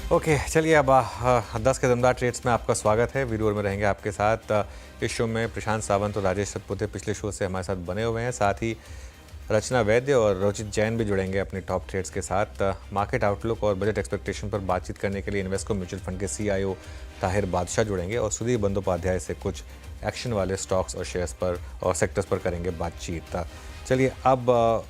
Okay, चलिए अब 10 के दमदार ट्रेड्स में आपका स्वागत है। वीडियो में रहेंगे आपके साथ। इस शो में प्रशांत सावंत और राजेश सतपुते पिछले शो से हमारे साथ बने हुए हैं। साथ ही रचना वैद्य और रोचित जैन भी जुड़ेंगे अपने टॉप ट्रेड्स के साथ। मार्केट आउटलुक और बजट एक्सपेक्टेशन पर बातचीत करने के लिए इन्वेस्को म्यूचुअल फंड के सीईओ ताहिर बादशाह जुड़ेंगे और सुधीर बंदोपाध्याय से कुछ एक्शन वाले स्टॉक्स और शेयर्स पर और सेक्टर्स पर करेंगे बातचीत। चलिए अब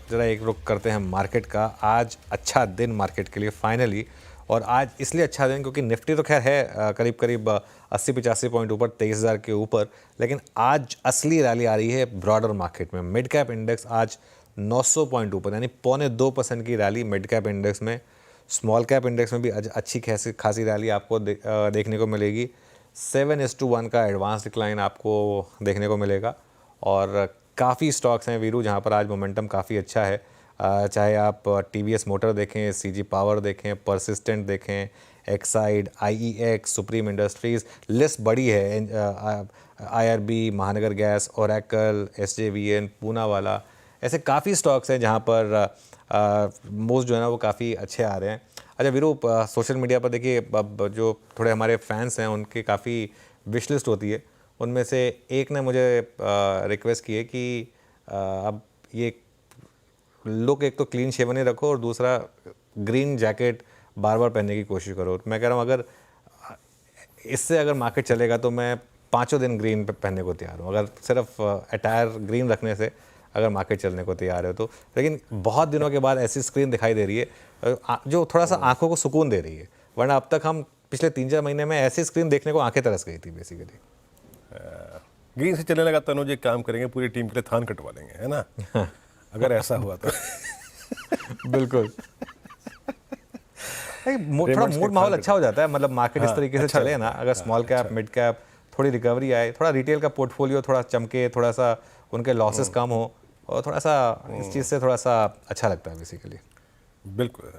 ज़रा एक रुख करते हैं मार्केट का। आज अच्छा दिन मार्केट के लिए फाइनली, और आज इसलिए अच्छा दिन क्योंकि निफ्टी तो खैर है करीब करीब 80-85 पॉइंट ऊपर 23,000 के ऊपर, लेकिन आज असली रैली आ रही है ब्रॉडर मार्केट में। मिड कैप इंडेक्स आज 900 पॉइंट ऊपर, यानी 0.25% की रैली मिड कैप इंडेक्स में। स्मॉल कैप इंडेक्स में भी अच्छी खासी रैली आपको देखने को मिलेगी। 7:1 का एडवांस डिक्लाइन आपको देखने को मिलेगा और काफ़ी स्टॉक्स हैं वीरू जहाँ पर आज मोमेंटम काफ़ी अच्छा है। चाहे आप टीवीएस मोटर देखें, सीजी पावर देखें, परसिस्टेंट देखें, Exide, IEX, supreme industries, list बड़ी है। आईआरबी, महानगर गैस, ओरेकल, एसजेवीएन, पूनावाला, ऐसे काफ़ी स्टॉक्स हैं जहाँ पर मोस्ट जो है ना वो काफ़ी अच्छे आ रहे हैं। अच्छा वीरू, सोशल मीडिया पर देखिए अब जो थोड़े हमारे फैंस हैं उनकी काफ़ी विश लिस्ट होती है। उनमें से एक ने मुझे रिक्वेस्ट की है कि अब ये लुक एक तो क्लीन शेवन ही रखो और दूसरा ग्रीन जैकेट बार बार पहनने की कोशिश करो। मैं कह रहा हूँ अगर इससे अगर मार्केट चलेगा तो मैं 5 दिन ग्रीन पहनने को तैयार हूँ, अगर सिर्फ अटायर ग्रीन रखने से अगर मार्केट चलने को तैयार है तो। लेकिन बहुत दिनों के बाद ऐसी स्क्रीन दिखाई दे रही है जो थोड़ा सा आंखों को सुकून दे रही है, वरना अब तक हम पिछले 3-4 महीने में ऐसी स्क्रीन देखने को आंखें तरस गई थी बेसिकली। ग्रीन से चलने लगा तनुज एक काम करेंगे, पूरी टीम के लिए थान कटवा लेंगे, है ना? अगर ऐसा हुआ तो बिल्कुल थोड़ा मूड माहौल अच्छा हो जाता है, मतलब मार्केट इस तरीके से अच्छा चले ना, अगर स्मॉल कैप मिड कैप थोड़ी रिकवरी आए, थोड़ा रिटेल का पोर्टफोलियो थोड़ा चमके, थोड़ा सा उनके लॉसेस कम हो और थोड़ा सा इस चीज़ से थोड़ा सा अच्छा लगता है बेसिकली। बिल्कुल।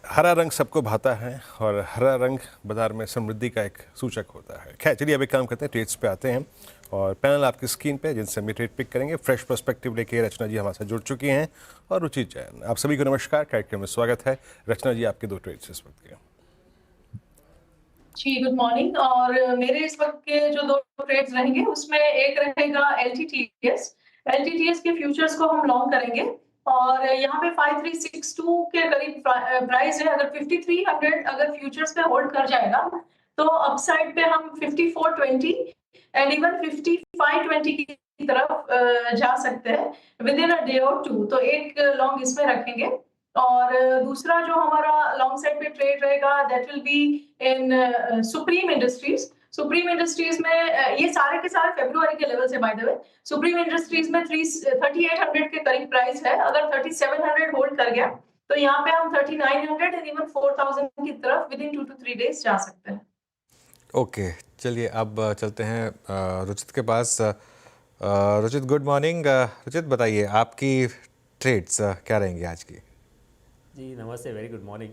हरा रंग सबको भाता है और हरा रंग बाजार में समृद्धि का एक सूचक होता है। खैर चलिए अब एक काम करते हैं, ट्रेड्स पे आते हैं और पैनल आपकी स्क्रीन पे जिनसे हम ट्रेड पिक करेंगे। फ्रेश पर्सपेक्टिव लेके रचना जी हमारे साथ जुड़ चुकी हैं और रुचित जैन। आप सभी को नमस्कार, कार्यक्रम में स्वागत है। रचना जी, आपके 2 ट्रेड्स इस वक्त के। जी गुड मॉर्निंग। और मेरे इस वक्त के जो 2 ट्रेड्स रहेंगे उसमें एक रहेगा एलटीटीएस। एलटीटीएस के फ्यूचर्स को हम लॉन्ग करेंगे और यहाँ पे 5362 के करीब प्राइस है। अगर 5300 अगर फ्यूचर्स पे होल्ड कर जाएगा तो अपसाइड पे हम 5420 एंड इवन 5520 की तरफ जा सकते हैं विद इन अ डे और 2। तो एक लॉन्ग इसमें रखेंगे और दूसरा जो हमारा लॉन्ग साइड पे ट्रेड रहेगा that will be in supreme industries. Supreme industries में ये सारे के सारे फरवरी के लेवल से by the way. Supreme industries में 3800 के करीब प्राइस है। अगर 3700 होल्ड कर गया तो यहाँ पे हम 3900 एंड इवन 4000 की तरफ विद इन 2 to 3 डेज जा सकते हैं। ओके, चलिए अब चलते हैं रुचित के पास। Ruchit good morning. रुचित बताइए आपकी ट्रेड्स क्या रहेंगी आज की? जी नमस्ते, वेरी गुड मॉर्निंग।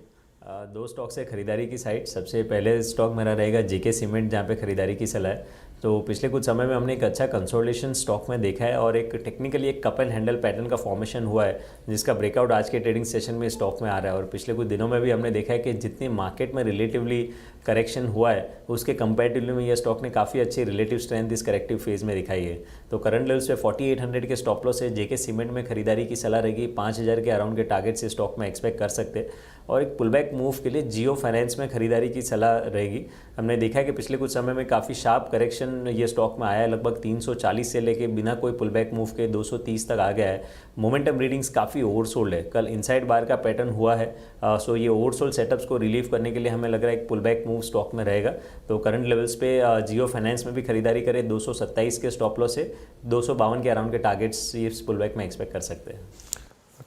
2 स्टॉक से खरीदारी की साइड। सबसे पहले स्टॉक मेरा रहेगा जेके सीमेंट, जहाँ पे खरीदारी की सलाह है। तो पिछले कुछ समय में हमने एक अच्छा कंसोलिडेशन स्टॉक में देखा है और एक टेक्निकली एक कप एंड हैंडल पैटर्न का फॉर्मेशन हुआ है जिसका ब्रेकआउट आज के ट्रेडिंग सेशन में स्टॉक में आ रहा है। और पिछले कुछ दिनों में भी हमने देखा है कि जितनी मार्केट में रिलेटिवली करेक्शन हुआ है उसके कंपैरेटिवली में ये स्टॉक ने काफ़ी अच्छी रिलेटिव स्ट्रेंथ इस करेक्टिव फेज में दिखाई है। तो करंट लेवल्स पे 4800 के स्टॉप लॉस से जेके सीमेंट में खरीदारी की सलाह रहेगी। 5000 के अराउंड के टारगेट से स्टॉक में एक्सपेक्ट कर सकते हैं। और एक पुलबैक मूव के लिए जियो फाइनेंस में खरीदारी की सलाह रहेगी। हमने देखा है कि पिछले कुछ समय में काफ़ी शार्प करेक्शन ये स्टॉक में आया है, लगभग 340 से लेके बिना कोई पुलबैक मूव के 230 तक आ गया है। मोमेंटम रीडिंग्स काफ़ी ओवरसोल्ड है, कल इनसाइड बार का पैटर्न हुआ है। सो ये ओवरसोल्ड सेटअप्स को रिलीव करने के लिए हमें लग रहा है एक पुलबैक मूव स्टॉक में रहेगा। तो करंट लेवल्स पे जियो फाइनेंस में भी खरीदारी करें। 227 के स्टॉप लॉस से 252 के अराउंड के टारगेट्स इस पुलबैक में एक्सपेक्ट कर सकते हैं।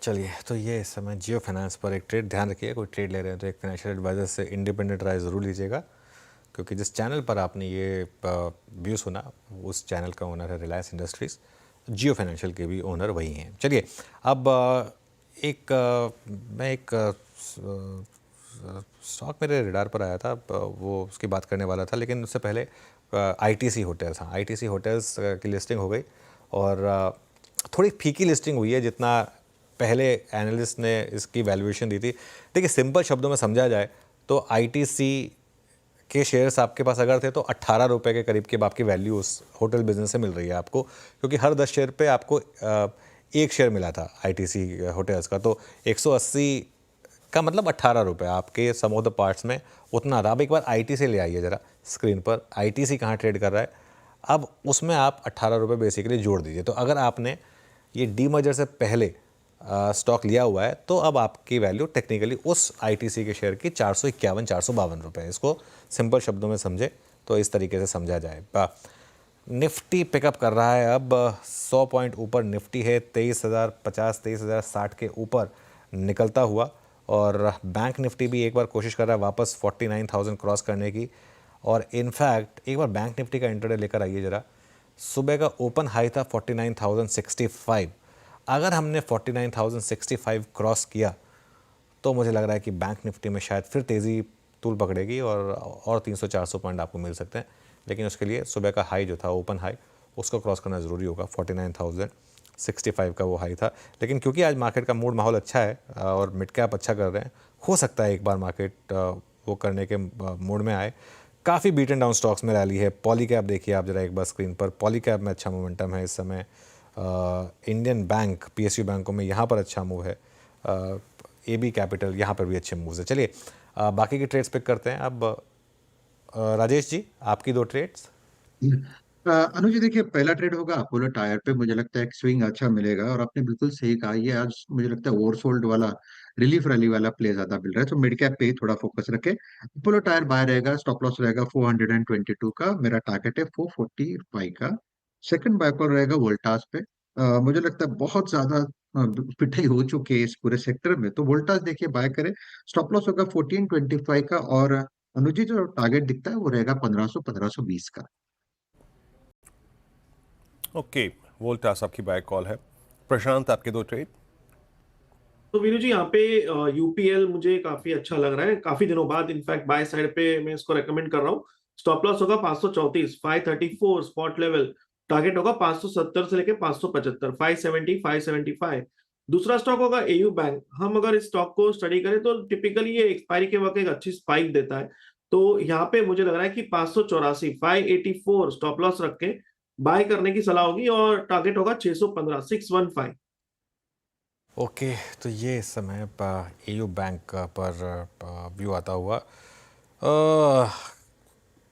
चलिए, तो ये इस समय जियो फाइनेंस पर एक ट्रेड, ध्यान रखिए कोई ट्रेड ले रहे हैं तो एक फाइनेंशियल एडवाइजर से इंडिपेंडेंट राय ज़रूर लीजिएगा, क्योंकि जिस चैनल पर आपने ये व्यू सुना उस चैनल का ओनर है रिलायंस इंडस्ट्रीज़, जियो फाइनेंशियल के भी ओनर वही हैं। चलिए अब मैं एक स्टॉक मेरे रडार पर आया था, वो उसकी बात करने वाला था, लेकिन उससे पहले आईटीसी होटल्स, हाँ आईटीसी होटल्स की लिस्टिंग हो गई और थोड़ी फीकी लिस्टिंग हुई है जितना पहले एनालिस्ट ने इसकी वैल्यूएशन दी थी। देखिए सिंपल शब्दों में समझा जाए तो आईटीसी के शेयर्स आपके पास अगर थे तो 18 रुपए के करीब की अब आपकी वैल्यू उस होटल बिजनेस से मिल रही है आपको, क्योंकि हर 10 शेयर पे आपको एक शेयर मिला था आईटीसी होटल्स का, तो 180 का मतलब 18 रुपये आपके सम ऑफ द पार्ट्स में उतना था। अब एक बार आईटी से ले आइए ज़रा स्क्रीन पर, आईटीसी कहाँ ट्रेड कर रहा है, अब उसमें आप 18 रुपये बेसिकली जोड़ दीजिए। तो अगर आपने ये डीमर्जर से पहले स्टॉक लिया हुआ है तो अब आपकी वैल्यू टेक्निकली उस आईटीसी के शेयर की 451 452 रुपये। इसको सिंपल शब्दों में समझे तो इस तरीके से समझा जाए। निफ्टी पिकअप कर रहा है, अब 100 पॉइंट ऊपर निफ्टी है, 23,050 23,060 के ऊपर निकलता हुआ। और बैंक निफ्टी भी एक बार कोशिश कर रहा है वापस 49,000 क्रॉस करने की। और इनफैक्ट एक बार बैंक निफ्टी का इंटरडे लेकर आइए ज़रा। सुबह का ओपन हाई था 49,065, अगर हमने 49,065 क्रॉस किया तो मुझे लग रहा है कि बैंक निफ्टी में शायद फिर तेज़ी तूल पकड़ेगी और 300-400 पॉइंट आपको मिल सकते हैं। लेकिन उसके लिए सुबह का हाई जो था ओपन हाई उसको क्रॉस करना ज़रूरी होगा। 49,065 का वो हाई था। लेकिन क्योंकि आज मार्केट का मूड माहौल अच्छा है और मिड कैप अच्छा कर रहे हैं, हो सकता है एक बार मार्केट वो करने के मूड में आए। काफ़ी बीट एंड डाउन स्टॉक्स में रैली है। पॉली कैप देखिए आप ज़रा एक बार स्क्रीन पर, पॉली कैप में अच्छा मोमेंटम है इस समय। इंडियन बैंक, पीएसयू बैंकों में यहाँ पर अच्छा मूव है। एबी कैपिटल यहाँ पर भी अच्छे मूव्स है। चलिए बाकी के ट्रेड्स पिक करते हैं। अब राजेश जी आपकी दो ट्रेड्स। अनुज जी, देखिए पहला ट्रेड होगा अपोलो टायर पे। मुझे लगता है एक स्विंग अच्छा मिलेगा, और आपने बिल्कुल सही कहा, ये आज मुझे लगता है ओवरसोल्ड वाला रिलीफ रैली वाला प्ले ज्यादा मिल रहा है, तो मिड कैप पे ही थोड़ा फोकस रखे। अपोलो टायर बाय रहेगा, स्टॉप लॉस रहेगा 422 का, मेरा टारगेट है 445 का। सेकंड बाय कॉल रहेगा वोल्टास पे। मुझे लगता है बहुत ज्यादा पिटाई हो चुकी है इस पूरे सेक्टर में, तो वोल्टास देखिए बाय करें। स्टॉप लॉस होगा 1425 का, और अनुज जी जो टारगेट दिखता है वो रहेगा 1500 1520 का। ओके, वोल्टास आपकी बाय कॉल है। प्रशांत आपके दो ट्रेड। तो वीरू जी, यहाँ पे यूपीएल मुझे काफी अच्छा लग रहा है, काफी दिनों बाद इनफैक्ट बाय साइड पे मैं इसको रेकमेंड कर रहा हूँ। स्टॉप लॉस होगा 534, 534 स्पॉट लेवल, टारगेट होगा 570 से लेके 575, 570 575। दूसरा स्टॉक होगा एयू बैंक। हम अगर इस स्टॉक को स्टडी करें तो टिपिकली ये एक्सपायरी के वक्त एक अच्छी स्पाइक देता है, तो यहाँ पे मुझे लग रहा है कि 584 584 स्टॉप लॉस रख के बाय करने की सलाह होगी, और टारगेट होगा 615 615। ओके, तो ये इस समय एयू बैंक पर व्यू आता हुआ।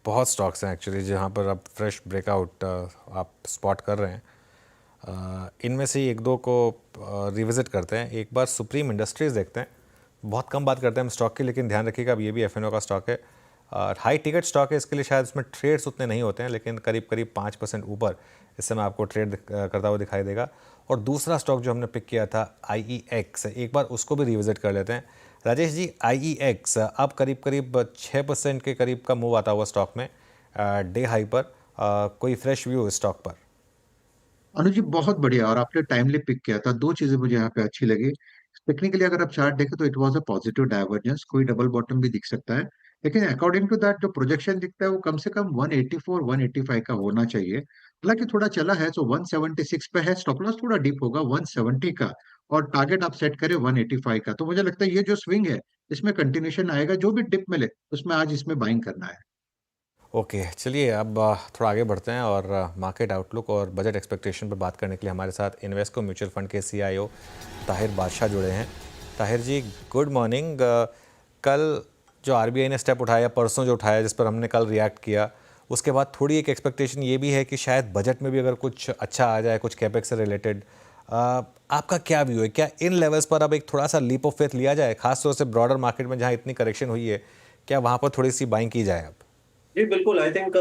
बहुत स्टॉक्स हैं एक्चुअली जहाँ पर अब फ्रेश ब्रेकआउट आप स्पॉट कर रहे हैं। इनमें से एक दो को रिविज़िट करते हैं। एक बार सुप्रीम इंडस्ट्रीज़ देखते हैं। बहुत कम बात करते हैं हम स्टॉक की, लेकिन ध्यान रखिएगा अब ये भी एफ.एन.ओ. का स्टॉक है। हाई टिकट स्टॉक है, इसके लिए शायद उसमें ट्रेड्स उतने नहीं होते हैं, लेकिन करीब करीब 5% ऊपर इस समय आपको ट्रेड करता हुआ दिखाई देगा। और दूसरा स्टॉक जो हमने पिक किया था IEX, एक बार उसको भी रिविज़िट कर लेते हैं। राजेश जी, IEX अब करीब करीब 6% के करीब का मूव आता हुआ स्टॉक में डे हाई पर। कोई फ्रेश व्यू इस स्टॉक पर? अनुज जी बहुत बढ़िया, और आपने टाइमली पिक किया था। दो चीजें मुझे यहाँ पे अच्छी लगी। टेक्निकली अगर आप चार्ट देखें तो it was a positive divergence, कोई डबल बॉटम भी दिख सकता है, लेकिन अकॉर्डिंग टू दैट जो प्रोजेक्शन दिखता है वो कम से कम 184 185 का होना चाहिए। हालांकि थोड़ा चला है तो 176 पे है, स्टॉप लॉस थोड़ा डीप होगा 170 का, और टारगेट आप सेट करें 185 का। तो मुझे लगता है ये जो स्विंग है इसमें कंटिन्यूशन आएगा, जो भी डिप मिले उसमें आज इसमें बाइंग करना है। ओके, चलिए अब थोड़ा आगे बढ़ते हैं और मार्केट आउटलुक और बजट एक्सपेक्टेशन पर बात करने के लिए हमारे साथ इन्वेस्को म्यूचुअल फंड के CIO ताहिर बादशाह जुड़े हैं। ताहिर जी, गुड मॉर्निंग। कल जो RBI ने स्टेप उठाया, परसों जो उठाया, जिस पर हमने कल रिएक्ट किया, उसके बाद थोड़ी एक एक्सपेक्टेशन ये भी है कि शायद बजट में भी अगर कुछ अच्छा आ जाए, कुछ कैपेक्स से रिलेटेड। आपका क्या व्यू है? क्या इन लेवल्स पर अब एक थोड़ा सा लीप ऑफ फेथ लिया जाए, खासतौर से ब्रॉडर मार्केट में जहाँ इतनी करेक्शन हुई है, क्या वहाँ पर थोड़ी सी बाइंग की जाए अब? जी बिल्कुल, आई थिंक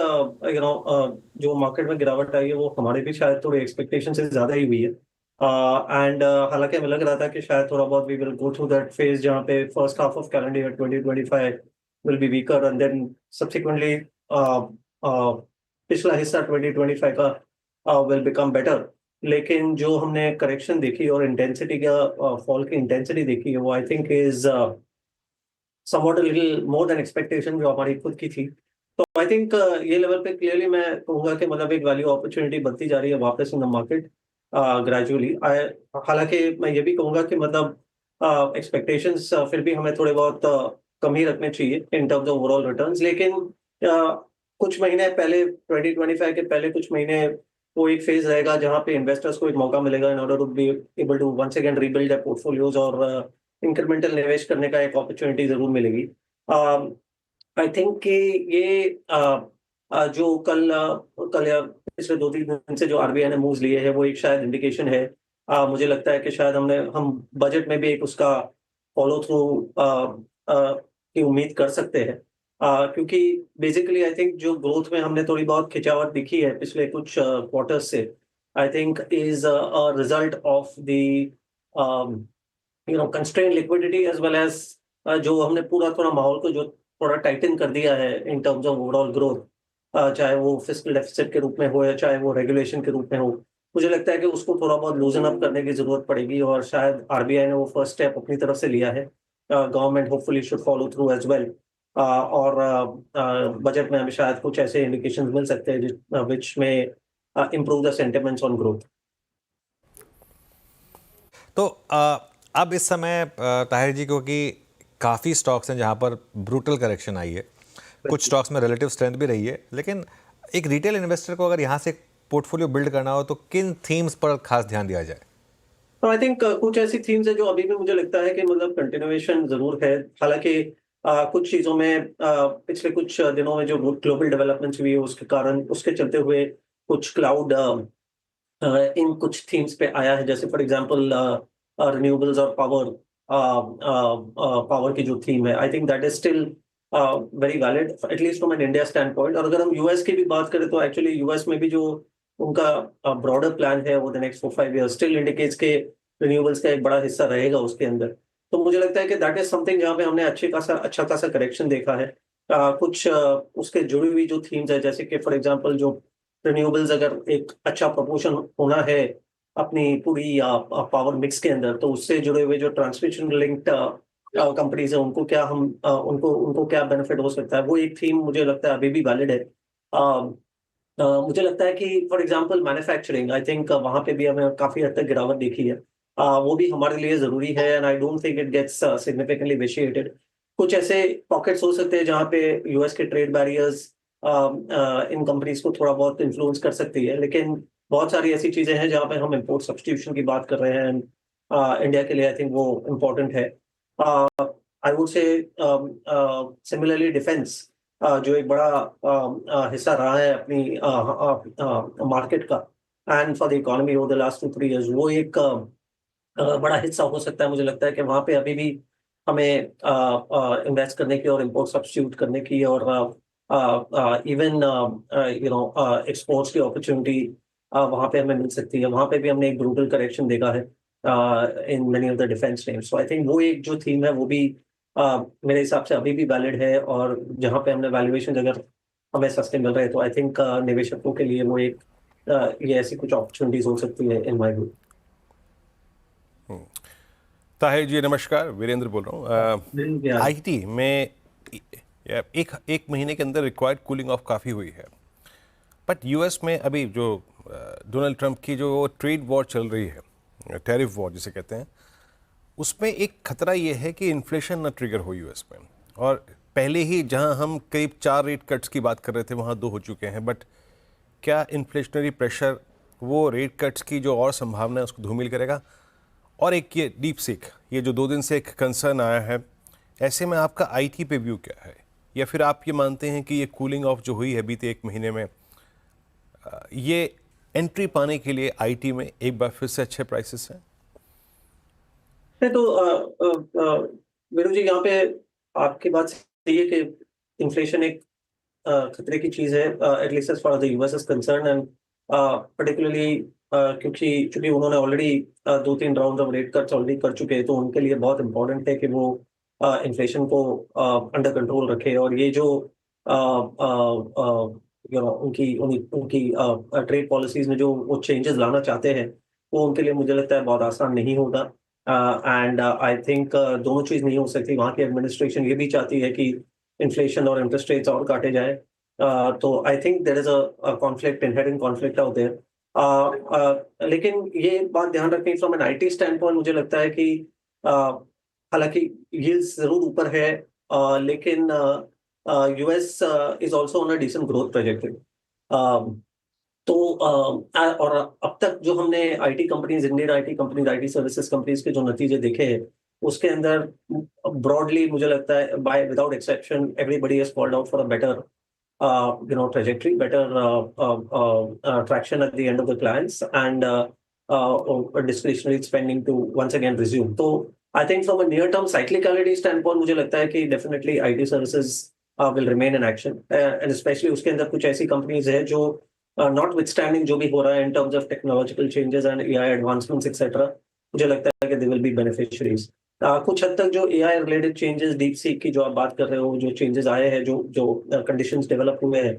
जो मार्केट में गिरावट आई है वो हमारे भी शायद थोड़ी एक्सपेक्टेशन से ज्यादा ही हुई है। एंड हालांकि हमें लग रहा था कि शायद थोड़ा बहुत we will go through that phase जहाँ पे first half of calendar year 2025 will be weaker, and then subsequently पिछला हिस्सा 2025 का विल बिकम बेटर। लेकिन जो हमने करेक्शन देखी और इंटेंसिटी का फॉल की इंटेंसिटी देखी है वो आई think is somewhat a little more than expectation जो हमारी खुद की थी। तो आई थिंक ये लेवल पे क्लियरली मैं कहूंगा कि मतलब एक वैल्यू अपॉर्चुनिटी बनती जा रही है वापस इन द मार्केट ग्रेजुअली। हालांकि मैं ये भी कहूंगा कि मतलब एक्सपेक्टेशंस फिर भी हमें थोड़े बहुत कम ही रखने चाहिए in terms of overall returns. लेकिन कुछ महीने पहले 2025 के पहले कुछ महीने वो एक फेज रहेगा जहां पे इन्वेस्टर्स को एक मौका मिलेगा in order to be able to once again rebuild their portfolios और इंक्रीमेंटल निवेश करने का एक अपॉर्चुनिटी जरूर मिलेगी। आई थिंक कि ये जो कल या पिछले 2-3 दिन से जो आरबीआई ने मूव्स लिए हैं वो एक शायद इंडिकेशन है। मुझे लगता है कि शायद हम बजट में भी एक उसका फॉलो थ्रू की उम्मीद कर सकते हैं। क्योंकि बेसिकली आई थिंक जो ग्रोथ में हमने थोड़ी बहुत खिंचावट दिखी है पिछले कुछ क्वार्टर्स से, I think is a result of the constrained liquidity as well as जो हमने पूरा थोड़ा माहौल को जो थोड़ा टाइटन कर दिया है in terms of overall growth, चाहे वो फिस्कल डेफिसिट के रूप में हो या चाहे वो रेगुलेशन के रूप में हो। मुझे लगता है कि उसको थोड़ा बहुत लूजन अप करने की जरूरत पड़ेगी और शायद आरबीआई ने वो फर्स्ट स्टेप अपनी तरफ से लिया है। Government hopefully should follow through as well. और बजट में हमें शायद कुछ ऐसे इंडिकेशन मिल सकते हैं विच में improve the sentiments on growth. तो अब इस समय ताहिर जी, क्योंकि काफ़ी स्टॉक्स हैं जहां पर ब्रूटल करेक्शन आई है, कुछ स्टॉक्स में रिलेटिव स्ट्रेंथ भी रही है, लेकिन एक रिटेल इन्वेस्टर को अगर यहाँ से पोर्टफोलियो बिल्ड करना हो तो किन थीम्स पर खास ध्यान दिया जाए? आई थिंक कुछ ऐसी थीम्स है जो अभी भी मुझे लगता है कि मतलब कंटिन्यूएशन जरूर है। हालांकि कुछ चीजों में पिछले कुछ दिनों में जो ग्लोबल डेवलपमेंट्स हुई है उसके कारण उसके चलते हुए कुछ क्लाउड इन कुछ थीम्स पे आया है। जैसे फॉर एग्जांपल रिन्यूएबल्स और पावर की जो थीम है, I think that is still very valid at least from an India standpoint. और अगर हम यूएस की भी बात करें तो एक्चुअली यूएस में भी जो उनका ब्रॉडर प्लान है वो the next 4-5 years still indicates के रिन्यूएबल्स का एक बड़ा हिस्सा रहेगा उसके अंदर। तो मुझे लगता है कि दैट इज समथिंग जहाँ पे हमने अच्छा खासा करेक्शन देखा है। कुछ उसके जुड़ी हुई जो थीम्स है, जैसे कि फॉर एग्जांपल जो रिन्यूएबल्स अगर एक अच्छा प्रपोर्शन होना है अपनी पूरी पावर मिक्स के अंदर, तो उससे जुड़े हुए जो ट्रांसमिशन लिंक्ड कंपनीज है उनको क्या उनको क्या बेनिफिट हो सकता है, वो एक थीम मुझे लगता है अभी भी वैलिड है। मुझे लगता है कि for example manufacturing, I think वहां पे भी हमें काफी हद तक गिरावट देखी है। वो भी हमारे लिए जरूरी है and I don't think it gets significantly vitiated. कुछ ऐसे पॉकेट्स हो सकते हैं जहाँ पे यूएस के ट्रेड बैरियर्स इन कंपनीज को थोड़ा बहुत इन्फ्लुएंस कर सकती है, लेकिन बहुत सारी ऐसी चीजें हैं जहाँ पे हम इम्पोर्ट सब्स्टिट्यूशन की बात कर रहे हैं एंड इंडिया के लिए आई थिंक वो इम्पोर्टेंट है। I would say similarly defence जो एक बड़ा हिस्सा रहा है अपनी मार्केट का and for the economy over the last 2-3 years, वो एक बड़ा हिस्सा हो सकता है। मुझे लगता है कि वहाँ पे अभी भी हमें इन्वेस्ट करने की और इम्पोर्ट सब्स्टिट्यूट करने की और इवन एक्सपोर्ट्स की अपॉर्चुनिटी वहाँ पे हमें मिल सकती है। वहाँ पे भी हमने एक ब्रूटल करेक्शन देखा है in many of the defence names. So I think वो एक जो थीम है वो भी मेरे हिसाब से अभी भी वैलिड है और जहाँ पे हमने वैल्यूएशन अगर हमें सस्ते मिल रहे हैं तो आई थिंक निवेशकों के लिए वो एक ये ऐसी कुछ अपॉर्चुनिटीज हो सकती है इन माय व्यू। ताहिर जी नमस्कार, वीरेंद्र बोल रहा हूँ। आईटी में एक महीने के अंदर रिक्वायर्ड कूलिंग ऑफ काफ़ी हुई है, बट यूएस में अभी जो डोनाल्ड ट्रंप की जो ट्रेड वॉर चल रही है, टैरिफ वॉर जिसे कहते हैं, उसमें एक खतरा ये है कि इन्फ्लेशन न ट्रिगर हो यूएस में। और पहले ही जहां हम करीब 4 रेट कट्स की बात कर रहे थे वहां 2 हो चुके हैं, बट क्या इन्फ्लेशनरी प्रेशर वो रेट कट्स की जो और संभावना है उसको धूमिल करेगा? और एक ये डीप सीक, ये जो 2 दिन से एक कंसर्न आया है, ऐसे में आपका आईटी पे व्यू क्या है? या फिर आप ये मानते हैं कि ये कूलिंग ऑफ जो हुई है बीते 1 महीने में, ये एंट्री पाने के लिए आईटी में एक बार फिर से अच्छे प्राइसेस हैं? तो वीरू जी, यहाँ पे आपकी बात सही है कि इन्फ्लेशन एक खतरे की चीज है at least as far the US is concern and particularly क्योंकि उन्होंने already 2-3 round of rate cuts already कर चुके हैं, तो उनके लिए बहुत इंपॉर्टेंट है कि वो इन्फ्लेशन को अंडर कंट्रोल रखे। और ये जो उनकी ट्रेड पॉलिसीज में जो वो चेंजेस लाना चाहते हैं वो उनके लिए मुझे लगता है बहुत आसान नहीं होगा। एंड आई थिंक दोनों चीज नहीं हो सकती। वहाँ की एडमिनिस्ट्रेशन ये भी चाहती है कि इन्फ्लेशन और इंटरेस्ट रेट्स और काटे जाए, तो I think there is a conflict, inherent conflict out there. लेकिन ये बात ध्यान रखनी from an IT standpoint, मुझे लगता है कि हालांकि यील्ड्स जरूर ऊपर है लेकिन US is also on a decent growth trajectory. तो और अब तक जो हमने IT companies, Indian IT companies, IT services companies के जो नतीजे देखे हैं, उसके अंदर ब्रॉडली मुझे लगता है by without exception everybody has called out for a better trajectory, better traction at the end of the clients, and discretionary spending to once again resume. So I think from a near-term cyclicality standpoint, मुझे लगता है कि definitely IT services will remain in action, and especially उसके अंदर कुछ ऐसी companies है जो notwithstanding जो भी हो रहा है in terms of technological changes and AI advancements etc. मुझे लगता है कि they will be beneficiaries. कुछ हद तक जो AI related changes, deep seek की जो आप बात कर रहे हो, जो चेंजेस आए हैं, जो कंडीशंस डेवलप हुए हैं,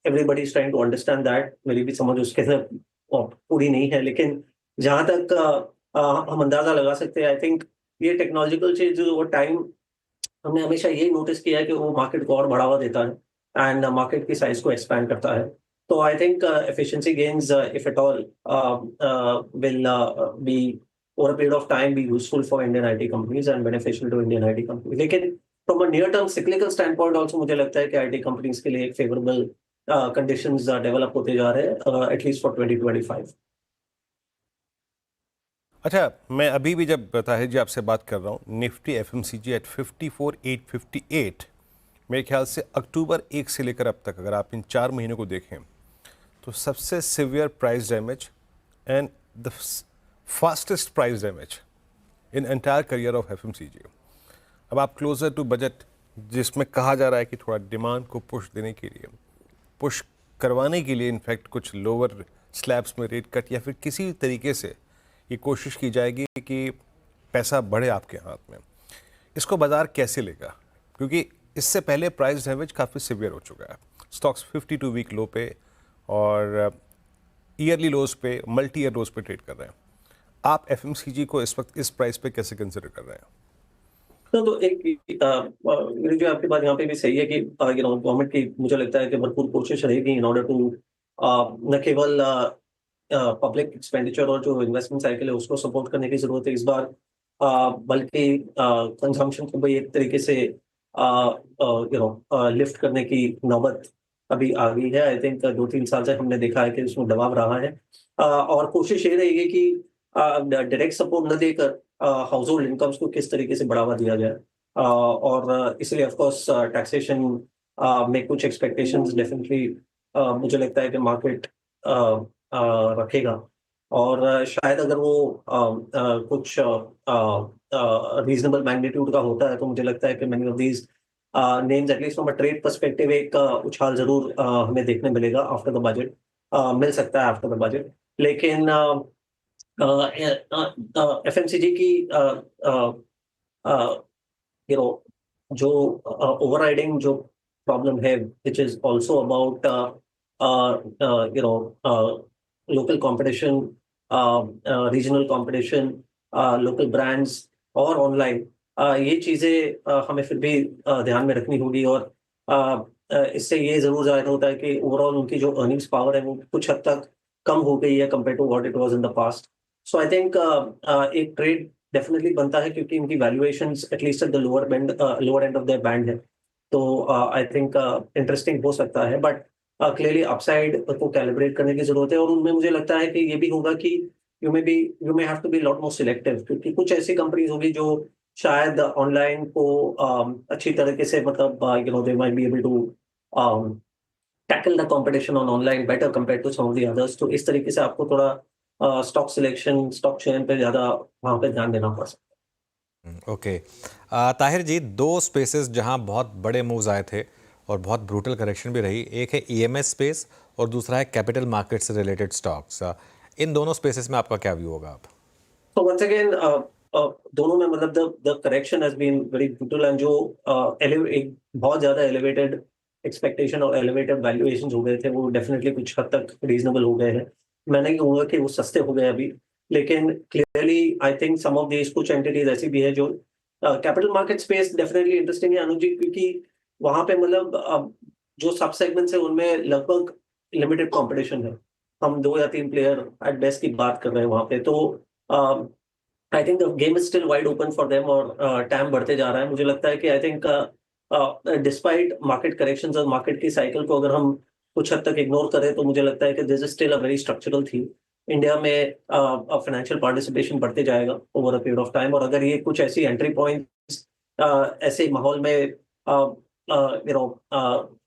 everybody is trying to understand that. मेरी भी समझ उसके अंदर पूरी नहीं है, लेकिन जहां तक हम अंदाजा लगा सकते हैं, आई थिंक ये टेक्नोलॉजिकल चेंजेस ओवर टाइम हमने हमेशा यही नोटिस किया है कि वो मार्केट को और बढ़ावा देता है एंड मार्केट की साइज को एक्सपैंड करता है। तो I think efficiency gains if at all will be over a period of time be useful for Indian IT companies and beneficial to Indian IT companies. लेकिन from a near-term cyclical standpoint also मुझे लगता है कि IT companies के लिए एक favorable conditions develop होते जा रहे हैं, at least for 2025. अच्छा, मैं अभी भी जब ताहिर जी आपसे बात कर रहा हूँ, निफ्टी एफएमसीजी एट 54,858, मेरे ख्याल से अक्टूबर 1 से लेकर अब तक अगर आप इन 4 महीनों को देखें तो सबसे severe price damage and the fastest price damage in entire career of FMCG. अब आप क्लोजर टू बजट, जिसमें कहा जा रहा है कि थोड़ा डिमांड को पुश देने के लिए, पुश करवाने के लिए इनफैक्ट कुछ लोअर स्लैब्स में रेट कट या फिर किसी तरीके से ये कोशिश की जाएगी कि पैसा बढ़े आपके हाथ में। इसको बाजार कैसे लेगा? क्योंकि इससे पहले प्राइस डैमेज काफ़ी सिवियर हो चुका है। स्टॉक्स 52 वीक लो पे और ईयरली लोज पे, मल्टी ईयर लोज पे ट्रेड कर रहे हैं। आप एफएमसीजी को इस वक्त इस प्राइस पे कैसे कंसिडर कर रहे हैं? तो एक जो आपकी बात यहाँ पे भी सही है कि गवर्नमेंट की मुझे लगता है कि भरपूर कोशिश रहेगी इन ऑर्डर टू न केवल पब्लिक एक्सपेंडिचर और जो इन्वेस्टमेंट साइकिल है उसको सपोर्ट करने की जरूरत है इस बार, बल्कि कंजम्पशन को भी एक तरीके से लिफ्ट करने की नौबत अभी आ गई है। आई थिंक 2-3 साल से हमने देखा है कि उसमें दबाव रहा है, और कोशिश ये रहेगी कि डायरेक्ट सपोर्ट न देकर हाउस होल्ड इनकम्स को किस तरीके से बढ़ावा दिया जाए, और इसलिए ऑफ कोर्स टैक्सेशन में कुछ एक्सपेक्टेशंस डेफिनेटली मुझे लगता है कि मार्केट रखेगा, और शायद अगर वो कुछ रीजनेबल मैग्नीट्यूड का होता है तो मुझे लगता है कि many of these names at least from a trade perspective एक उछाल जरूर हमें देखने मिलेगा आफ्टर द बजट, मिल सकता है आफ्टर द बजट। लेकिन एफएमसीजी की जो ओवरराइडिंग जो प्रॉब्लम है, which is also about local competition, regional competition, local brands और ऑनलाइन, ये चीजें हमें फिर भी ध्यान में रखनी होगी, और इससे ये जरूर जाहिर होता है कि ओवरऑल उनकी जो अर्निंग्स पावर है वो कुछ हद तक कम हो गई है compare to what it was in the past. So I think एक ट्रेड डेफिनेटली बनता है क्योंकि इनकी valuations at least at the lower end of their band है, तो आई थिंक इंटरेस्टिंग हो सकता है, बट क्लियरली अपसाइड को कैलिब्रेट करने की जरूरत है, और उनमें मुझे लगता है कि ये भी होगा कि you may have to be lot more selective, क्योंकि कुछ ऐसी कंपनीज होगी जो शायद ऑनलाइन को अच्छी तरीके से मतलब they might be able to tackle the competition on online better compare to some of the others. तो इस तरीके से आपको थोड़ा स्टॉक सिलेक्शन, स्टॉक चयन पे ज़्यादा वहाँ पे ध्यान देना पड़ सकता है। ओके, ताहिर जी, 2 स्पेसेस जहां बहुत बड़े मूव्स आए थे और बहुत ब्रूटल करेक्शन भी रही, एक है ईएमएस स्पेस और दूसरा है कैपिटल मार्केट से रिलेटेड स्टॉक्स। इन दोनों स्पेसेस में आपका क्या व्यू होगा? आप तो वंस अगेन दोनों में मतलब the correction has been very brutal, and जो एक बहुत ज्यादा एलिवेटेड एक्सपेक्टेशन और एलिवेटेड वैल्यूएशंस हो गए थे वो डेफिनेटली कुछ हद तक रीजनेबल हो गए हैं। मैं नहीं कहूँगा कि वो सस्ते हो गए अभी, लेकिन clearly I think some of these कुछ एंटिटीज ऐसी भी है जो capital market space definitely interesting है अनुज जी, क्योंकि वहां पे मतलब जो सब सेगमेंट्स है उनमें लगभग लिमिटेड कंपटीशन है। हम 2 या 3 प्लेयर एट बेस्ट की बात कर रहे हैं वहां पे, तो I think the game is still wide open for them और टाइम बढ़ते जा रहा है. मुझे लगता है कि I think despite market corrections और मार्केट की साइकिल को अगर हम कुछ हद तक इग्नोर करें तो मुझे लगता है कि this is still a very structural theme. India में फाइनेंशियल पार्टिसिपेशन बढ़ते जाएगा over a period of time, और अगर ये कुछ ऐसी एंट्री पॉइंट्स ऐसे माहौल में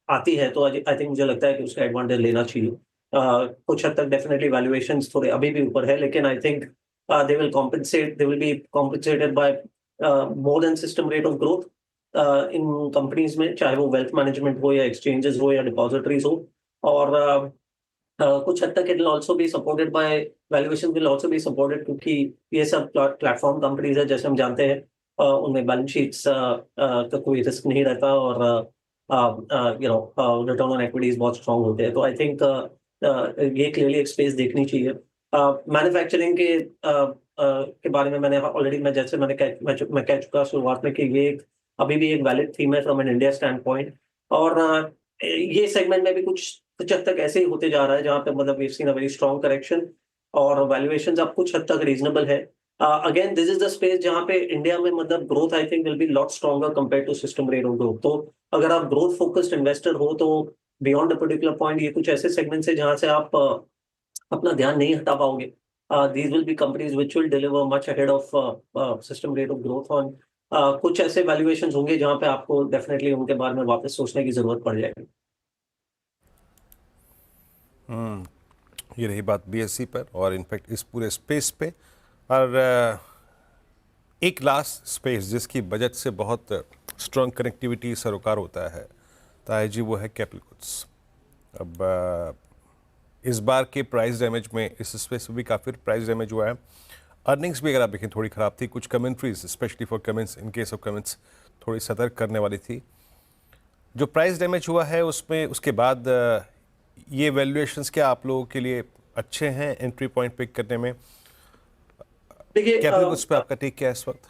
आती है तो आई थिंक मुझे लगता है कि उसका एडवांटेज लेना चाहिए. कुछ हद तक डेफिनेटली वैल्यूएशंस थोड़े अभी भी ऊपर है, लेकिन I think they will be compensated by more than system rate of growth in companies में, चाहे वो wealth management हो या exchanges हो या depositories हो. और कुछ हद तक it will also be supported by valuation will also be supported क्योंकि ये सब platform companies है, जैसे हम जानते हैं उनमें balance sheets का कोई risk नहीं रहता और return on equities बहुत strong होते हैं. तो I think ये clearly एक space देखनी चाहिए. मैन्युफैक्चरिंग के बारे में मैंने ऑलरेडी मैं कह चुका शुरुआत में कि ये अभी भी एक वैलिड थीम है from an India standpoint. और ये सेगमेंट में भी कुछ हद तक ऐसे ही होते जा रहा है जहाँ पे मतलब we seen a very strong correction और वैल्यूएशंस अब कुछ हद तक रीजनेबल है. Again this is the space जहाँ पे इंडिया में मतलब growth I think will be lot stronger compare to system rate of growth. तो अगर आप ग्रोथ फोकस्ड इन्वेस्टर हो तो बियॉन्ड अ पर्टिकुलर पॉइंट ये कुछ ऐसे सेगमेंट्स है जहाँ से आप अपना ध्यान नहीं हटा पाओगे. These will be companies which will deliver much ahead of system rate of growth on. कुछ ऐसे वैल्यूएशंस होंगे जहाँ पे आपको डेफिनेटली उनके बारे में वापस सोचने की जरूरत पड़ जाएगी. ये रही बात बीएससी पर और इनफैक्ट इस पूरे स्पेस पे. और एक लास्ट स्पेस जिसकी बजट से बहुत स्ट्रॉन्ग कनेक्टिविटी सरोकार होता है ताया जी, वो है कैपिटल गुड्स. अब इस बार के प्राइस डैमेज में इस स्पेस में भी काफ़ी प्राइस डैमेज हुआ है. अर्निंग्स भी अगर आप देखें थोड़ी ख़राब थी. कुछ commentaries specially for comments in case of comments थोड़ी सतर्क करने वाली थी. जो प्राइस डैमेज हुआ है उसमें उसके बाद ये वैल्यूएशंस क्या आप लोगों के लिए अच्छे हैं एंट्री पॉइंट पिक करने में? देखिए कैपिटल गुड्स पे आपका टेक क्या है इस वक्त?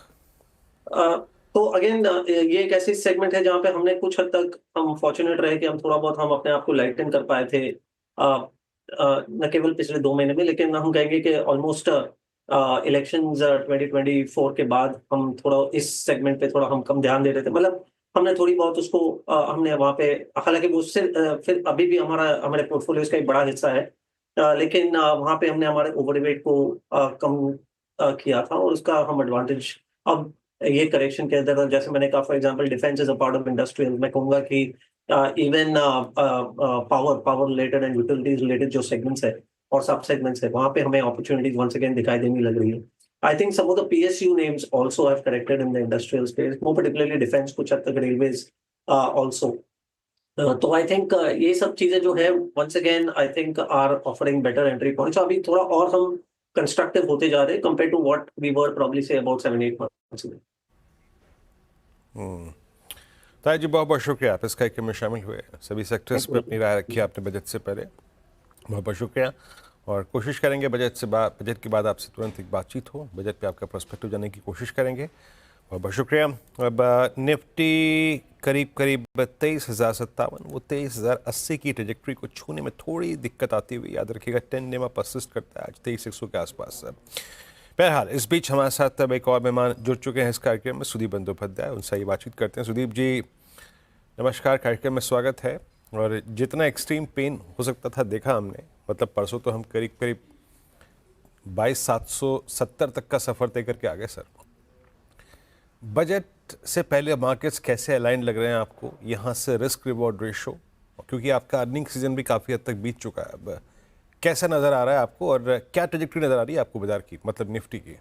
तो अगेन ये एक ऐसी सेगमेंट है जहाँ पे हमने कुछ हद तक हम फॉर्चुनेट रहे कि हम थोड़ा बहुत हम अपने आप को लाइटन कर पाए थे. न केवल पिछले 2 महीने में, लेकिन हम कहेंगे कि ऑलमोस्ट इलेक्शंस 2024 के बाद हम थोड़ा इस सेगमेंट पे थोड़ा हम कम ध्यान दे रहे थे. मतलब हमने थोड़ी बहुत उसको हमने वहाँ पे, हालांकि वो उससे फिर अभी भी हमारे पोर्टफोलियोज का एक बड़ा हिस्सा है, लेकिन वहाँ पे हमने हमारे ओवरवेट को कम किया था और उसका हम एडवांटेज अब ये करेक्शन के अंदर, जैसे मैंने कहा for example defence is a part of industrial, मैं कहूँगा कि even power related and utilities related जो सेगमेंट्स है और सब सेगमेंट्स है वहाँ पे हमें अपॉर्चुनिटीज वंस अगेन दिखाई देने लग रही है. I think some of the PSU names also have corrected in the industrial space, more particularly defense, कुछ हद तक रेलवेज also. तो आई थिंक ये सब चीजें जो है once again I think are offering better entry points. अभी थोड़ा और हम कंस्ट्रक्टिव होते जा रहे हैं compare to what we were probably say about 7-8 months ago. ताया जी बहुत बहुत शुक्रिया आप इस कार्यक्रम में शामिल हुए. सभी सेक्टर्स पर अपनी राय रखी आपने बजट से पहले. बहुत बहुत शुक्रिया. और कोशिश करेंगे बजट के बाद आपसे तुरंत एक बातचीत हो, बजट पे आपका पर्सपेक्टिव जानने की कोशिश करेंगे. बहुत बहुत शुक्रिया. अब निफ्टी करीब 23,057, वो 23,080 की ट्रेजेक्ट्री को छूने में थोड़ी दिक्कत आती हुई याद रखिएगा. 10 डे में परसिस्ट करता है आज 23,100 के आसपास. बहरहाल इस बीच हमारे साथ अब एक और मेहमान जुड़ चुके हैं इस कार्यक्रम में, सुदीप बंदोपाध्याय. उनसे ये बातचीत करते हैं. सुदीप जी नमस्कार, कार्यक्रम में स्वागत है. और जितना एक्सट्रीम पेन हो सकता था देखा हमने, मतलब परसों तो हम करीब 22,770 तक का सफ़र तय करके आ गए सर. बजट से पहले मार्केट्स कैसे अलाइन लग रहे हैं आपको? यहाँ से रिस्क रिवॉर्ड रेशो, क्योंकि आपका अर्निंग सीजन भी काफ़ी हद तक बीत चुका है, अब कैसा नज़र आ रहा है आपको और क्या ट्रेजेक्टरी नज़र आ रही है आपको बाजार की, मतलब निफ्टी की?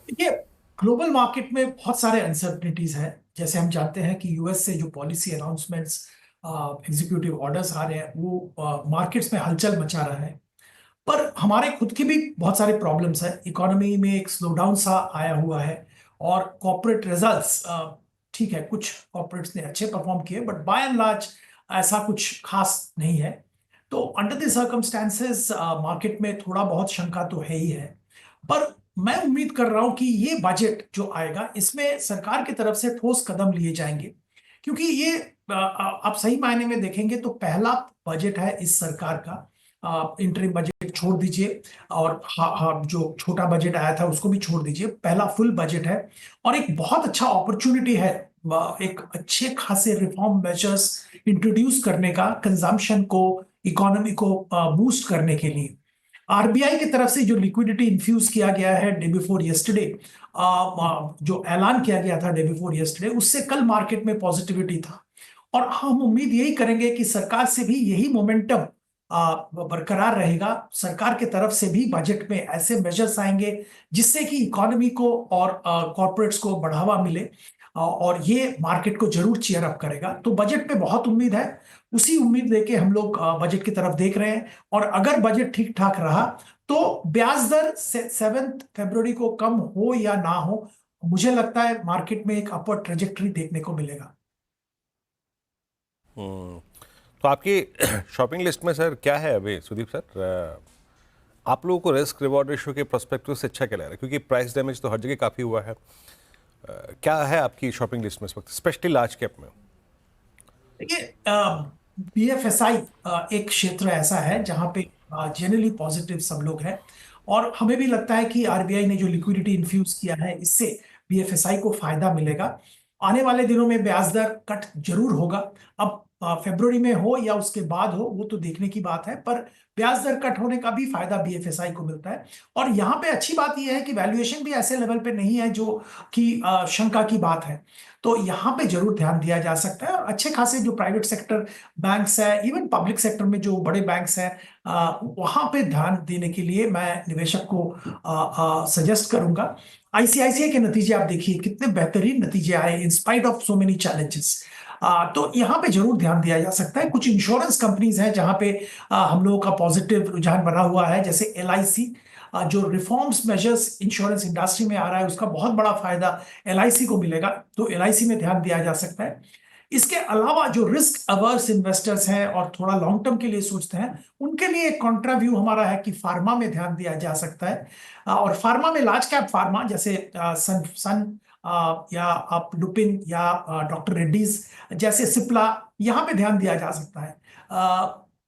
देखिए ग्लोबल मार्केट में बहुत सारे अनसर्टनिटीज हैं. जैसे हम जानते हैं कि यूएस से जो पॉलिसी अनाउंसमेंट्स, एग्जीक्यूटिव ऑर्डर्स आ रहे हैं वो मार्केट्स में हलचल मचा रहा है. पर हमारे खुद की भी बहुत सारे प्रॉब्लम्स हैं. इकोनॉमी में एक स्लोडाउन सा आया हुआ है और कॉर्पोरेट रिजल्ट्स ठीक है, कुछ कॉर्पोरेट्स ने अच्छे परफॉर्म किए बट बाय एंड लार्ज ऐसा कुछ खास नहीं है. तो अंडर द सर्कमस्टेंसेस मार्केट में थोड़ा बहुत शंका तो है ही है. पर मैं उम्मीद कर रहा हूं कि ये बजट जो आएगा इसमें सरकार की तरफ से ठोस कदम लिए जाएंगे, क्योंकि ये आप सही मायने में देखेंगे तो पहला बजट है इस सरकार का इंटरिम बजट छोड़ दीजिए और जो छोटा बजट आया था उसको भी छोड़ दीजिए, पहला फुल बजट है और एक बहुत अच्छा अपॉर्चुनिटी है एक अच्छे खासे रिफॉर्म मेजर्स इंट्रोड्यूस करने का, कंजम्पशन को, इकोनॉमी को बूस्ट करने के लिए। आरबीआई की तरफ से जो लिक्विडिटी इन्फ्यूज किया गया है डे बिफोर यस्टरडे, जो ऐलान किया गया था डे बिफोर यस्टरडे, उससे कल मार्केट में पॉजिटिविटी था और हम उम्मीद यही करेंगे कि सरकार से भी यही मोमेंटम बरकरार रहेगा। सरकार की तरफ से भी बजट में ऐसे मेजर्स आएंगे जिससे कि इकोनॉमी को और कॉर्पोरेट्स को बढ़ावा मिले और ये मार्केट को जरूर चीयर अप करेगा। तो बजट पे बहुत उम्मीद है, उसी उम्मीद लेके हम लोग बजट की तरफ देख रहे हैं और अगर बजट ठीक ठाक रहा तो ब्याज दर 7 फरवरी को कम हो या ना हो, मुझे लगता है मार्केट में एक अपवर्ड ट्रेजेक्टरी देखने को मिलेगा। तो आपकी शॉपिंग लिस्ट में सर क्या है अभी सुदीप सर? आप लोगों को रिस्क रिवॉर्ड रेशियो के पर्सपेक्टिव से अच्छा क्या लग रहा है, क्योंकि प्राइस डैमेज तो हर जगह काफ़ी हुआ है। क्या है आपकी शॉपिंग लिस्ट में इस वक्त, स्पेशली लार्ज कैप में? देखिए, बीएफएसआई एक क्षेत्र ऐसा है जहां पे जनरली पॉजिटिव सब लोग हैं और हमें भी लगता है कि आरबीआई ने जो लिक्विडिटी इन्फ्यूज किया है इससे बीएफएसआई को फायदा मिलेगा। आने वाले दिनों में ब्याज दर कट जरूर होगा। अब फरवरी में हो या उसके बाद हो वो तो देखने की बात है, पर ब्याज दर कट होने का भी फायदा बीएफएसआई को मिलता है। और यहाँ पे अच्छी बात यह है कि वैल्यूएशन भी ऐसे लेवल पे नहीं है जो कि शंका की बात है, तो यहाँ पे जरूर ध्यान दिया जा सकता है। और अच्छे खासे जो प्राइवेट सेक्टर बैंक्स है, इवन पब्लिक सेक्टर में जो बड़े बैंक्स हैं, वहां पे ध्यान देने के लिए मैं निवेशक को सजेस्ट करूंगा। आईसीआईसीआई के नतीजे आप देखिए, कितने बेहतरीन नतीजे आए in spite of so many challenges. तो यहाँ पे जरूर ध्यान दिया जा सकता है। कुछ इंश्योरेंस कंपनीज हैं जहां पे हम लोगों का पॉजिटिव रुझान बना हुआ है, जैसे एलआईसी। जो रिफॉर्म्स मेजर्स इंश्योरेंस इंडस्ट्री में आ रहा है उसका बहुत बड़ा फायदा एलआईसी को मिलेगा, तो एलआईसी में ध्यान दिया जा सकता है। इसके अलावा जो रिस्क अवर्स इन्वेस्टर्स हैं और थोड़ा लॉन्ग टर्म के लिए सोचते हैं, उनके लिए एक कॉन्ट्रा व्यू हमारा है कि फार्मा में ध्यान दिया जा सकता है। और फार्मा में लार्ज कैप फार्मा जैसे सन या आप लुपिन या डॉक्टर रेड्डीज जैसे सिप्ला, यहाँ पे ध्यान दिया जा सकता है।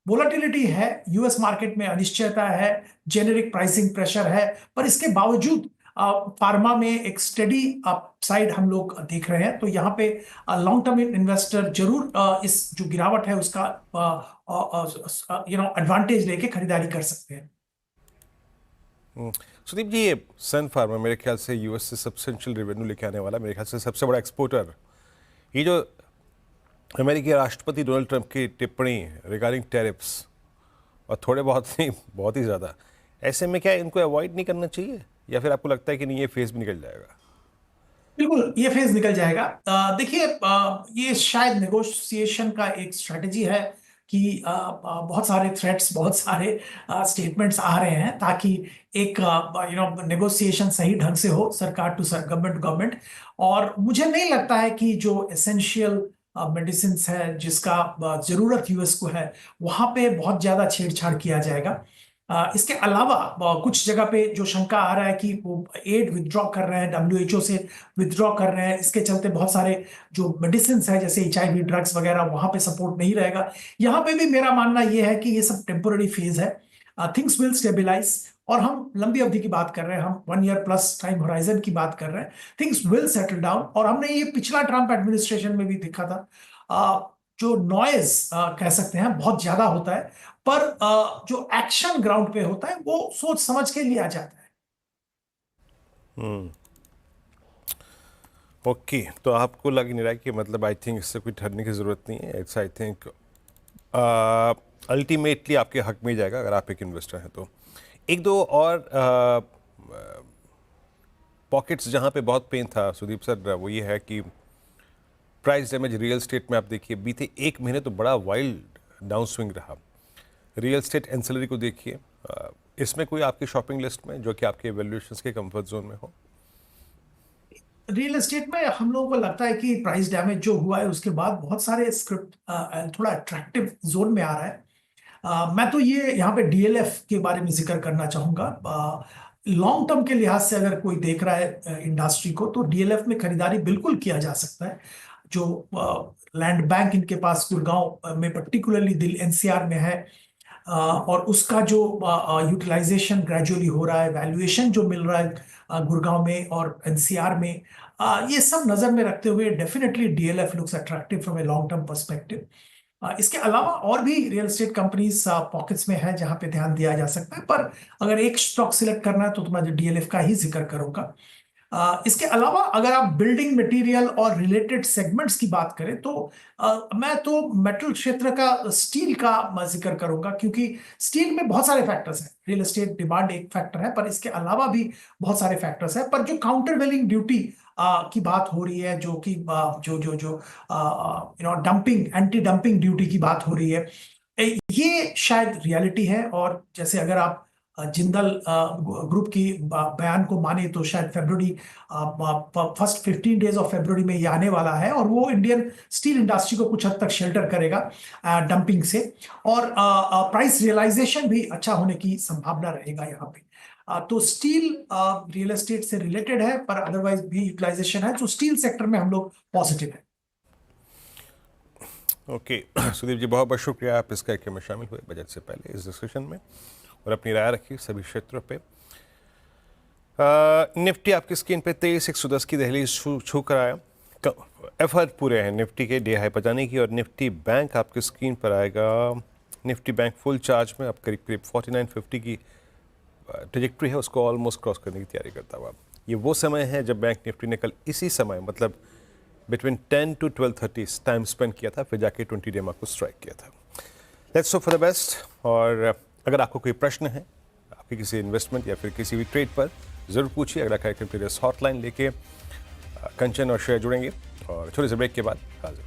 वोलेटिलिटी है, यूएस मार्केट में अनिश्चयता है, जेनेरिक प्राइसिंग प्रेशर है, पर इसके बावजूद फार्मा में एक स्टेडी अपसाइड हम लोग देख रहे हैं। तो यहाँ पे लॉन्ग टर्म इन्वेस्टर जरूर इस जो गिरावट है उसका एडवांटेज लेके खरीदारी कर सकते हैं। सुदीप जी, ये सन फार्मा मेरे ख्याल से यूएस से सब्सटेंशियल रेवेन्यू लेके आने वाला, मेरे ख्याल से सबसे बड़ा एक्सपोर्टर। ये जो अमेरिकी राष्ट्रपति डोनाल्ड ट्रंप की टिप्पणी रिगार्डिंग टैरिफ्स, और थोड़े बहुत नहीं, बहुत ही ज़्यादा, ऐसे में क्या इनको अवॉइड नहीं करना चाहिए, या फिर आपको लगता है कि नहीं ये फेज भी निकल जाएगा? बिल्कुल ये फेज निकल जाएगा। देखिए, ये शायद नेगोशिएशन का एक स्ट्रेटेजी है कि बहुत सारे थ्रेट्स, बहुत सारे स्टेटमेंट्स आ रहे हैं ताकि एक नेगोशिएशन सही ढंग से हो, सरकार टू गवर्नमेंट टू गवर्नमेंट। और मुझे नहीं लगता है कि जो एसेंशियल मेडिसिन है जिसका जरूरत यूएस को है वहां पे बहुत ज्यादा छेड़छाड़ किया जाएगा। इसके अलावा कुछ जगह पे जो शंका आ रहा है कि वो एड विथड्रॉ कर रहे हैं, डब्ल्यूएचओ से विथड्रॉ कर रहे हैं, इसके चलते बहुत सारे जो मेडिसिन है जैसे एचआईवी ड्रग्स वगैरह वहां पे सपोर्ट नहीं रहेगा। यहाँ पे भी मेरा मानना ये है कि ये सब टेम्पोररी फेज है, थिंग्स विल स्टेबिलाईज। और हम लंबी अवधि की बात कर रहे हैं, हम 1 ईयर प्लस टाइम होराइजन की बात कर रहे हैं। Things will settle down. और हमने ये पिछला ट्रंप एडमिनिस्ट्रेशन में भी देखा था, जो नॉइज कह सकते हैं बहुत ज्यादा होता है, पर जो एक्शन ग्राउंड पे होता है वो सोच समझ के लिया जाता है। ओके, तो आपको लग नहीं रहा कि मतलब आई थिंक इससे कोई ठहरने की जरूरत नहीं है। इट्स आई थिंक अल्टीमेटली आपके हक में ही जाएगा अगर आप एक इन्वेस्टर हैं तो। एक दो और पॉकेट्स जहां पे बहुत पेन था सुदीप सर, वो ये है कि प्राइस डैमेज रियल स्टेट में आप देखिए बीते 1 महीने तो बड़ा वाइल्ड डाउन स्विंग रहा। रियल स्टेट एंसिलरी को देखिए, इसमें कोई आपकी शॉपिंग लिस्ट में जो कि आपके वैल्यूएशंस के कंफर्ट जोन में हो? रियल एस्टेट में हम लोगों को लगता है कि प्राइस डैमेज जो हुआ है उसके बाद बहुत सारे स्क्रिप्ट थोड़ा अट्रैक्टिव जोन में आ रहा है। मैं तो ये यहाँ पे डीएलएफ के बारे में जिक्र करना चाहूंगा। लॉन्ग टर्म के लिहाज से अगर कोई देख रहा है इंडस्ट्री को, तो डीएलएफ में खरीदारी बिल्कुल किया जा सकता है। जो लैंड बैंक इनके पास गुड़गांव में पर्टिकुलरली दिल एनसीआर में है, और उसका जो यूटिलाइजेशन ग्रेजुअली हो रहा है, वैल्यूएशन जो मिल रहा है गुड़गांव में और एनसीआर में, ये सब नजर में रखते हुए definitely DLF looks attractive from a long term perspective. इसके अलावा और भी रियल एस्टेट कंपनीज पॉकेट्स में है जहां पे ध्यान दिया जा सकता है, पर अगर एक स्टॉक सिलेक्ट करना है तो मैं डीएलएफ का ही जिक्र करूंगा। इसके अलावा अगर आप बिल्डिंग मटेरियल और रिलेटेड सेगमेंट्स की बात करें तो मैं तो मेटल क्षेत्र का, स्टील का जिक्र करूंगा, क्योंकि स्टील में बहुत सारे फैक्टर्स हैं। रियल एस्टेट डिमांड एक फैक्टर है, पर इसके अलावा भी बहुत सारे फैक्टर्स हैं। पर जो काउंटर वेलिंग ड्यूटी की बात हो रही है, जो कि डंपिंग, एंटी डंपिंग ड्यूटी की बात हो रही है, ये शायद रियलिटी है। और जैसे अगर आप जिंदल ग्रुप की बयान को माने तो शायद फरवरी, फर्स्ट 15 डेज ऑफ फरवरी में ये आने वाला है, और वो इंडियन स्टील इंडस्ट्री को कुछ हद तक शेल्टर करेगा डंपिंग से, और प्राइस रियलाइजेशन भी अच्छा होने की संभावना रहेगा यहाँ पे। तो स्टील रियल एस्टेट से रिलेटेड है, पर अदरवाइज भी यूटिलाइजेशन है, तो स्टील सेक्टर में हम लोग पॉजिटिव है। ओके सुदीप जी, बहुत बहुत शुक्रिया, आप इस कार्यक्रम में शामिल हुए बजट से पहले इस डिस्कशन में और अपनी राय रखी सभी क्षेत्रों पे। निफ्टी आपकी स्क्रीन पे 23,110 की दहलीज छू कर आया। एफर्ट पूरे हैं निफ्टी के डे हाई बजाने की, और निफ्टी बैंक आपकी स्क्रीन पर आएगा। निफ्टी बैंक फुल चार्ज में अब करीब करीब 4950 की ट्रेजेक्ट्री है, उसको ऑलमोस्ट क्रॉस करने की तैयारी करता हुआ। ये वो समय है जब बैंक निफ्टी ने कल इसी समय, मतलब बिटवीन 10 to 12:30 टाइम स्पेंड किया था, फिर जाके 20 डे मार्क को स्ट्राइक किया था। Let's hope for the best. और अगर आपको कोई प्रश्न है आपके किसी इन्वेस्टमेंट या फिर किसी भी ट्रेड पर, ज़रूर पूछिए। अगला कार्यक्रम के लिए हॉटलाइन लेके कंचन और श्रेया जुड़ेंगे, और छोटे से ब्रेक के बाद हाजिर